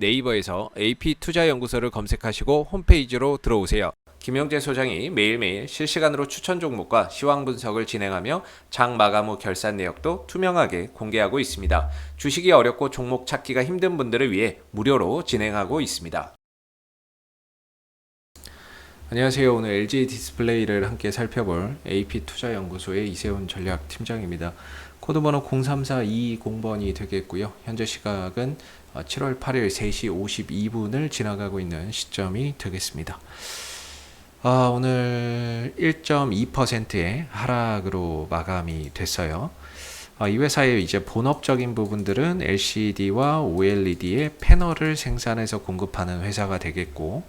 네이버에서 AP투자연구소를 검색하시고 홈페이지로 들어오세요. 김영재 소장이 매일매일 실시간으로 추천 종목과 시황 분석을 진행하며 장 마감 후 결산 내역도 투명하게 공개하고 있습니다. 주식이 어렵고 종목 찾기가 힘든 분들을 위해 무료로 진행하고 있습니다. 안녕하세요. 오늘 LG 디스플레이를 함께 살펴볼 AP투자연구소의 이세훈 전략팀장입니다. 코드번호 034220번이 되겠고요. 현재 시각은 7월 8일 3시 52분을 지나가고 있는 시점이 되겠습니다. 오늘 1.2%의 하락으로 마감이 됐어요. 이 회사의 이제 본업적인 부분들은 LCD와 OLED의 패널을 생산해서 공급하는 회사가 되겠고,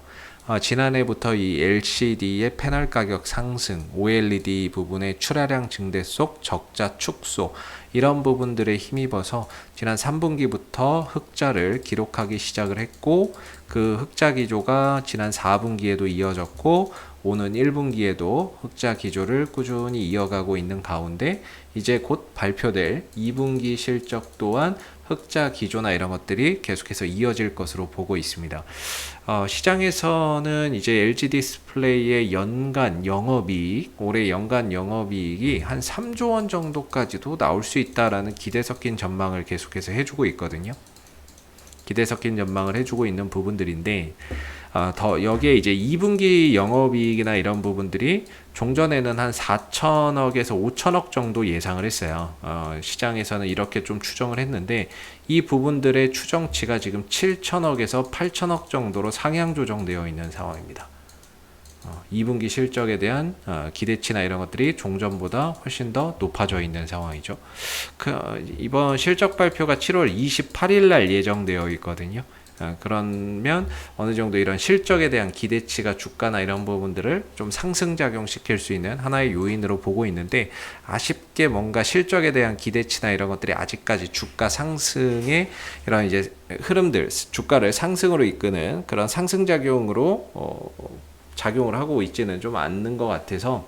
지난해부터 이 LCD의 패널 가격 상승, OLED 부분의 출하량 증대 속 적자 축소, 이런 부분들에 힘입어서 지난 3분기부터 흑자를 기록하기 시작을 했고, 그 흑자 기조가 지난 4분기에도 이어졌고, 오는 1분기에도 흑자 기조를 꾸준히 이어가고 있는 가운데, 이제 곧 발표될 2분기 실적 또한 흑자 기조나 이런 것들이 계속해서 이어질 것으로 보고 있습니다. 시장에서는 이제 LG 디스플레이의 연간 영업이익, 올해 연간 영업이익이 한 3조 원 정도까지도 나올 수 있다라는 기대 섞인 전망을 계속해서 해주고 있거든요. 기대 섞인 전망을 해주고 있는 부분들인데, 더 여기에 이제 2분기 영업이익이나 이런 부분들이 종전에는 한 4천억에서 5천억 정도 예상을 했어요. 시장에서는 이렇게 좀 추정을 했는데, 이 부분들의 추정치가 지금 7천억에서 8천억 정도로 상향 조정되어 있는 상황입니다. 2분기 실적에 대한 기대치나 이런 것들이 종전보다 훨씬 더 높아져 있는 상황이죠. 이번 실적 발표가 7월 28일 날 예정되어 있거든요. 그러면 어느 정도 이런 실적에 대한 기대치가 주가나 이런 부분들을 좀 상승작용 시킬 수 있는 하나의 요인으로 보고 있는데, 아쉽게 뭔가 실적에 대한 기대치나 이런 것들이 아직까지 주가 상승의 이런 이제 흐름들, 주가를 상승으로 이끄는 그런 상승작용으로 작용을 하고 있지는 좀 않는 것 같아서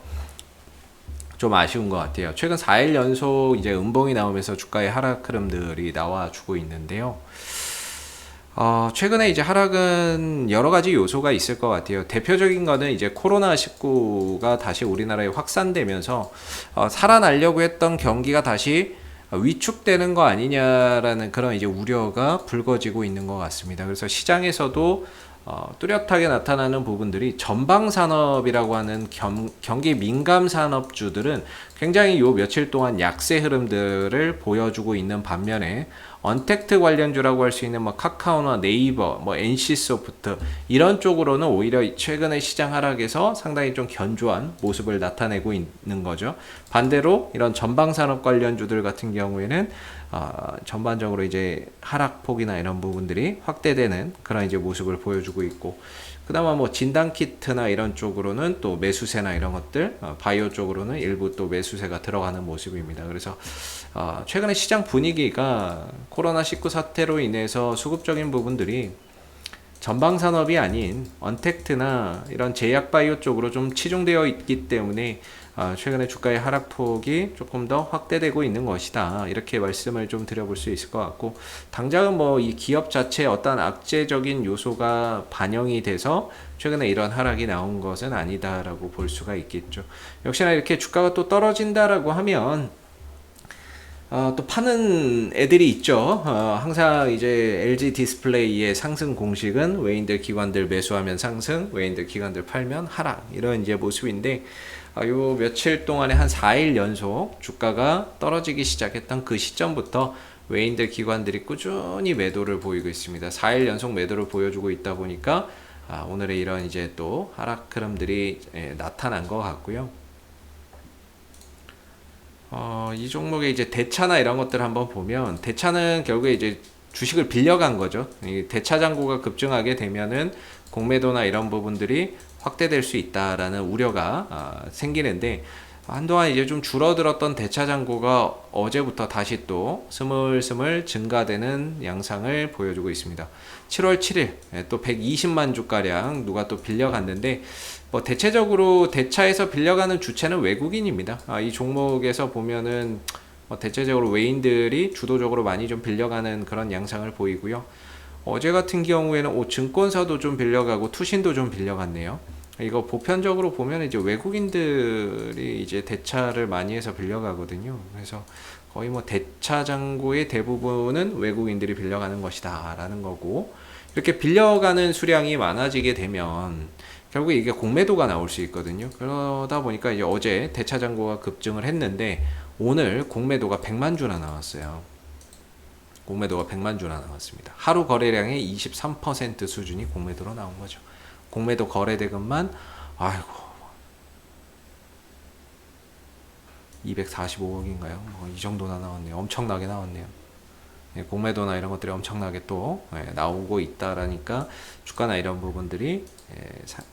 좀 아쉬운 것 같아요. 최근 4일 연속 이제 음봉이 나오면서 주가의 하락 흐름들이 나와주고 있는데요. 최근에 이제 하락은 여러 가지 요소가 있을 것 같아요. 대표적인 거는 이제 코로나19가 다시 우리나라에 확산되면서 살아나려고 했던 경기가 다시 위축되는 거 아니냐라는 그런 이제 우려가 불거지고 있는 것 같습니다. 그래서 시장에서도 뚜렷하게 나타나는 부분들이 전방산업이라고 하는 경기 민감 산업주들은 굉장히 요 며칠 동안 약세 흐름들을 보여주고 있는 반면에, 언택트 관련주라고 할 수 있는 뭐 카카오나 네이버, 뭐 NC소프트 이런 쪽으로는 오히려 최근의 시장 하락에서 상당히 좀 견조한 모습을 나타내고 있는 거죠. 반대로 이런 전방산업 관련주들 같은 경우에는 전반적으로 이제 하락폭이나 이런 부분들이 확대되는 그런 이제 모습을 보여주고 있고, 그나마 뭐 진단키트나 이런 쪽으로는 또 매수세나 이런 것들, 바이오 쪽으로는 일부 또 매수세가 들어가는 모습입니다. 그래서 최근에 시장 분위기가 코로나19 사태로 인해서 수급적인 부분들이 전방산업이 아닌 언택트나 이런 제약바이오 쪽으로 좀 치중되어 있기 때문에 최근에 주가의 하락폭이 조금 더 확대되고 있는 것이다, 이렇게 말씀을 좀 드려볼 수 있을 것 같고, 당장은 뭐 이 기업 자체에 어떤 악재적인 요소가 반영이 돼서 최근에 이런 하락이 나온 것은 아니다라고 볼 수가 있겠죠. 역시나 이렇게 주가가 또 떨어진다라고 하면 또 파는 애들이 있죠. 항상 이제 LG 디스플레이의 상승 공식은 외인들 기관들 매수하면 상승, 외인들 기관들 팔면 하락, 이런 이제 모습인데, 요 며칠 동안에 한 4일 연속 주가가 떨어지기 시작했던 그 시점부터 외인들 기관들이 꾸준히 매도를 보이고 있습니다. 4일 연속 매도를 보여주고 있다 보니까 오늘의 이런 이제 또 하락 흐름들이 나타난 것 같고요. 이 종목의 이제 대차나 이런 것들 한번 보면, 대차는 결국에 이제 주식을 빌려간 거죠. 이 대차 잔고가 급증하게 되면은 공매도나 이런 부분들이 확대될 수 있다라는 우려가 생기는데, 한동안 이제 좀 줄어들었던 대차 잔고가 어제부터 다시 또 스물스물 증가되는 양상을 보여주고 있습니다. 7월 7일 또 120만 주가량 누가 또 빌려갔는데, 뭐 대체적으로 대차에서 빌려가는 주체는 외국인입니다. 이 종목에서 보면은 대체적으로 외인들이 주도적으로 많이 좀 빌려가는 그런 양상을 보이고요. 어제 같은 경우에는 증권사도 좀 빌려가고 투신도 좀 빌려갔네요. 이거 보편적으로 보면 이제 외국인들이 이제 대차를 많이 해서 빌려가거든요. 그래서 거의 뭐 대차 잔고의 대부분은 외국인들이 빌려가는 것이다라는 거고, 이렇게 빌려가는 수량이 많아지게 되면 결국 이게 공매도가 나올 수 있거든요. 그러다 보니까 이제 어제 대차 잔고가 급증을 했는데 오늘 공매도가 100만 주나 나왔어요. 공매도가 100만 주나 나왔습니다. 하루 거래량의 23% 수준이 공매도로 나온 거죠. 공매도 거래대금만 아이고 245억인가요? 이 정도나 나왔네요. 엄청나게 나왔네요. 공매도나 이런 것들이 엄청나게 또 나오고 있다라니까 주가나 이런 부분들이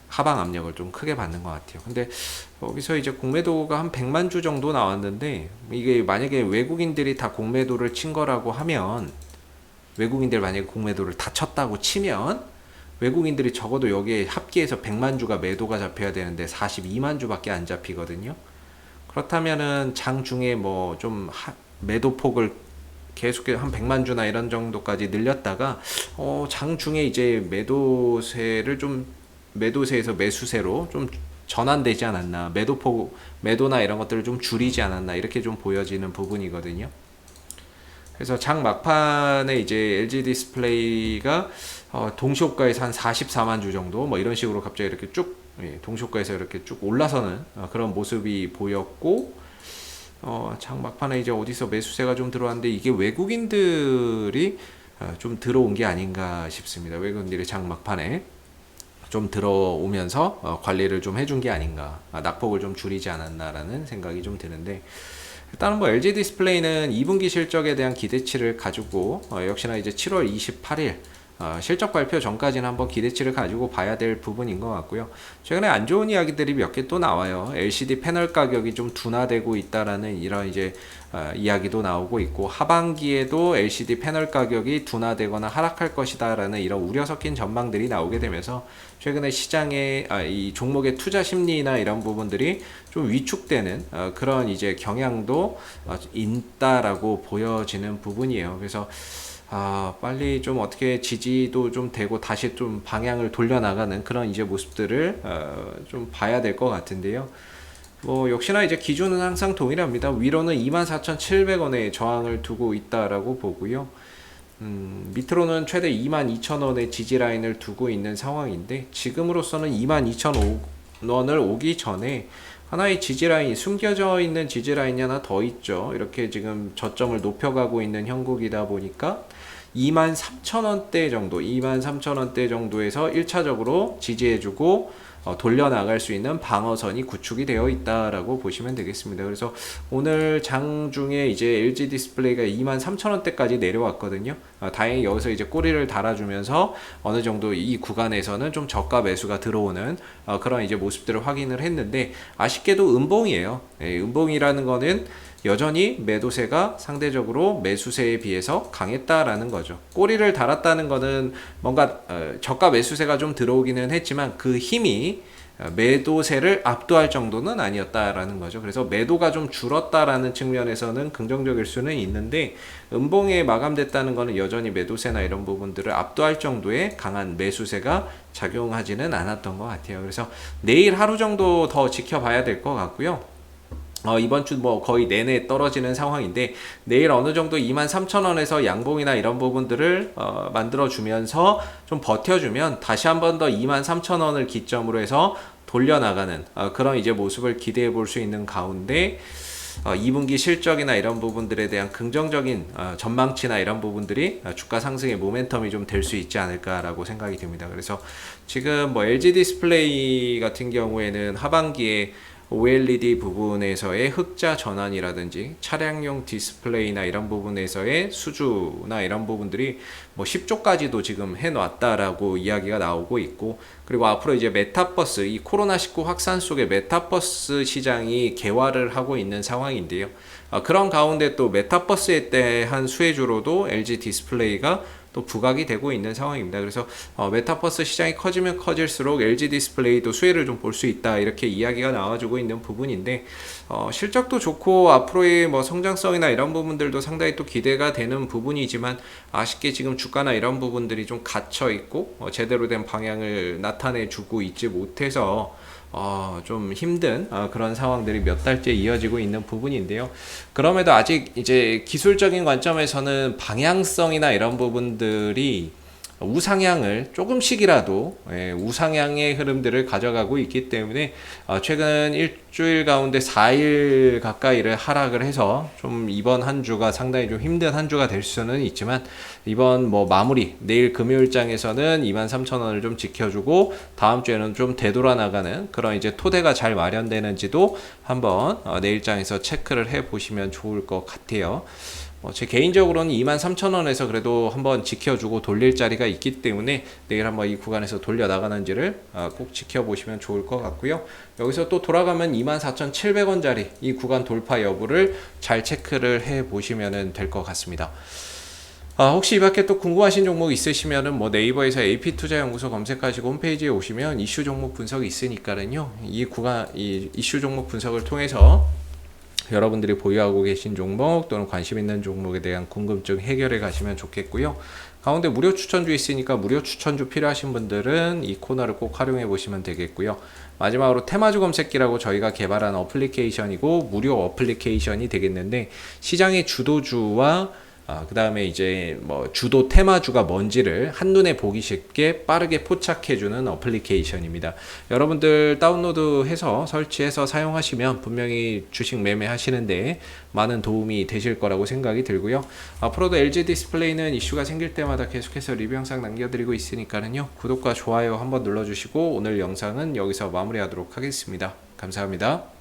하방 압력을 좀 크게 받는 것 같아요. 근데 여기서 이제 공매도가 한 100만 주 정도 나왔는데, 이게 만약에 외국인들이 다 공매도를 친 거라고 하면, 외국인들 만약에 공매도를 다 쳤다고 치면 외국인들이 적어도 여기에 합계해서 100만 주가 매도가 잡혀야 되는데 42만 주밖에 안 잡히거든요. 그렇다면은 장중에 뭐 좀 매도폭을 계속 한 100만 주나 이런 정도까지 늘렸다가 장중에 이제 매도세에서 매수세로 좀 전환되지 않았나, 매도나 이런 것들을 좀 줄이지 않았나, 이렇게 좀 보여지는 부분이거든요. 그래서 장 막판에 이제 LG 디스플레이가 동시호가에서 한 44만 주 정도 뭐 이런 식으로 갑자기 이렇게 쭉 동시호가에서 이렇게 쭉 올라서는 그런 모습이 보였고, 장 막판에 이제 어디서 매수세가 좀 들어왔는데 이게 외국인들이 좀 들어온 게 아닌가 싶습니다. 외국인들이 장 막판에 좀 들어오면서 관리를 좀 해준 게 아닌가, 낙폭을 좀 줄이지 않았나라는 생각이 좀 드는데, 일단은 뭐 LG 디스플레이는 2분기 실적에 대한 기대치를 가지고 역시나 이제 7월 28일 실적 발표 전까지는 한번 기대치를 가지고 봐야 될 부분인 것 같고요. 최근에 안 좋은 이야기들이 몇 개 또 나와요. LCD 패널 가격이 좀 둔화되고 있다라는 이런 이제 이야기도 나오고 있고, 하반기에도 LCD 패널 가격이 둔화되거나 하락할 것이다라는 이런 우려 섞인 전망들이 나오게 되면서 최근에 시장의 이 종목의 투자 심리나 이런 부분들이 좀 위축되는 그런 이제 경향도 있다라고 보여지는 부분이에요. 그래서 빨리 좀 어떻게 지지도 좀 되고 다시 좀 방향을 돌려나가는 그런 이제 모습들을 좀 봐야 될 것 같은데요. 뭐 역시나 이제 기준은 항상 동일합니다. 위로는 24,700원에 저항을 두고 있다라고 보고요. 밑으로는 최대 22,000원의 지지 라인을 두고 있는 상황인데, 지금으로서는 22,000원을 오기 전에 하나의 지지라인, 숨겨져 있는 지지라인이 하나 더 있죠. 이렇게 지금 저점을 높여가고 있는 형국이다 보니까 23,000원대 정도, 23,000원대 정도에서 1차적으로 지지해주고 돌려나갈 수 있는 방어선이 구축이 되어 있다라고 보시면 되겠습니다. 그래서 오늘 장중에 이제 LG 디스플레이가 23,000원대까지 내려왔거든요. 다행히 여기서 이제 꼬리를 달아주면서 어느 정도 이 구간에서는 좀 저가 매수가 들어오는 그런 이제 모습들을 확인을 했는데, 아쉽게도 음봉이에요. 음봉이라는 거는 여전히 매도세가 상대적으로 매수세에 비해서 강했다라는 거죠. 꼬리를 달았다는 거는 뭔가 저가 매수세가 좀 들어오기는 했지만 그 힘이 매도세를 압도할 정도는 아니었다라는 거죠. 그래서 매도가 좀 줄었다라는 측면에서는 긍정적일 수는 있는데, 음봉에 마감됐다는 거는 여전히 매도세나 이런 부분들을 압도할 정도의 강한 매수세가 작용하지는 않았던 것 같아요. 그래서 내일 하루 정도 더 지켜봐야 될 것 같고요. 이번 주 뭐 거의 내내 떨어지는 상황인데, 내일 어느 정도 23,000원에서 양봉이나 이런 부분들을 만들어주면서 좀 버텨주면 다시 한 번 더 23,000원을 기점으로 해서 돌려나가는 그런 이제 모습을 기대해 볼 수 있는 가운데, 2분기 실적이나 이런 부분들에 대한 긍정적인 전망치나 이런 부분들이 주가 상승의 모멘텀이 좀 될 수 있지 않을까라고 생각이 듭니다. 그래서 지금 뭐 LG 디스플레이 같은 경우에는 하반기에 OLED 부분에서의 흑자 전환이라든지 차량용 디스플레이나 이런 부분에서의 수주나 이런 부분들이 뭐 10조까지도 지금 해놨다라고 이야기가 나오고 있고, 그리고 앞으로 이제 메타버스, 이 코로나19 확산 속에 메타버스 시장이 개화를 하고 있는 상황인데요. 그런 가운데 또 메타버스에 대한 수혜주로도 LG 디스플레이가 또 부각이 되고 있는 상황입니다. 그래서 메타버스 시장이 커지면 커질수록 LG 디스플레이도 수혜를 좀 볼 수 있다, 이렇게 이야기가 나와주고 있는 부분인데, 실적도 좋고 앞으로의 뭐 성장성이나 이런 부분들도 상당히 또 기대가 되는 부분이지만, 아쉽게 지금 주가나 이런 부분들이 좀 갇혀 있고 제대로 된 방향을 나타내 주고 있지 못해서 좀 힘든 그런 상황들이 몇 달째 이어지고 있는 부분인데요. 그럼에도 아직 이제 기술적인 관점에서는 방향성이나 이런 부분들이 우상향을 조금씩이라도 우상향의 흐름들을 가져가고 있기 때문에 최근 일주일 가운데 4일 가까이를 하락을 해서 좀 이번 한 주가 상당히 좀 힘든 한 주가 될 수는 있지만, 이번 뭐 마무리 내일 금요일장에서는 23,000원을 좀 지켜주고 다음 주에는 좀 되돌아 나가는 그런 이제 토대가 잘 마련되는지도 한번 내일장에서 체크를 해 보시면 좋을 것 같아요. 제 개인적으로는 23,000원에서 그래도 한번 지켜주고 돌릴 자리가 있기 때문에 내일 한번 이 구간에서 돌려 나가는지를 꼭 지켜보시면 좋을 것 같고요. 여기서 또 돌아가면 24,700원짜리 이 구간 돌파 여부를 잘 체크를 해 보시면 될 것 같습니다. 혹시 이 밖에 또 궁금하신 종목 있으시면은 뭐 네이버에서 AP투자연구소 검색하시고 홈페이지에 오시면 이슈 종목 분석이 있으니까는요, 이 이슈 종목 분석을 통해서 여러분들이 보유하고 계신 종목 또는 관심 있는 종목에 대한 궁금증 해결해 가시면 좋겠고요. 가운데 무료 추천주 있으니까 무료 추천주 필요하신 분들은 이 코너를 꼭 활용해 보시면 되겠고요. 마지막으로 테마주 검색기라고 저희가 개발한 어플리케이션이고 무료 어플리케이션이 되겠는데, 시장의 주도주와 그 다음에 이제 뭐 주도 테마주가 뭔지를 한눈에 보기 쉽게 빠르게 포착해주는 어플리케이션입니다. 여러분들 다운로드해서 설치해서 사용하시면 분명히 주식 매매 하시는데 많은 도움이 되실 거라고 생각이 들고요. 앞으로도 LG 디스플레이는 이슈가 생길 때마다 계속해서 리뷰 영상 남겨드리고 있으니까는요, 구독과 좋아요 한번 눌러주시고 오늘 영상은 여기서 마무리하도록 하겠습니다. 감사합니다.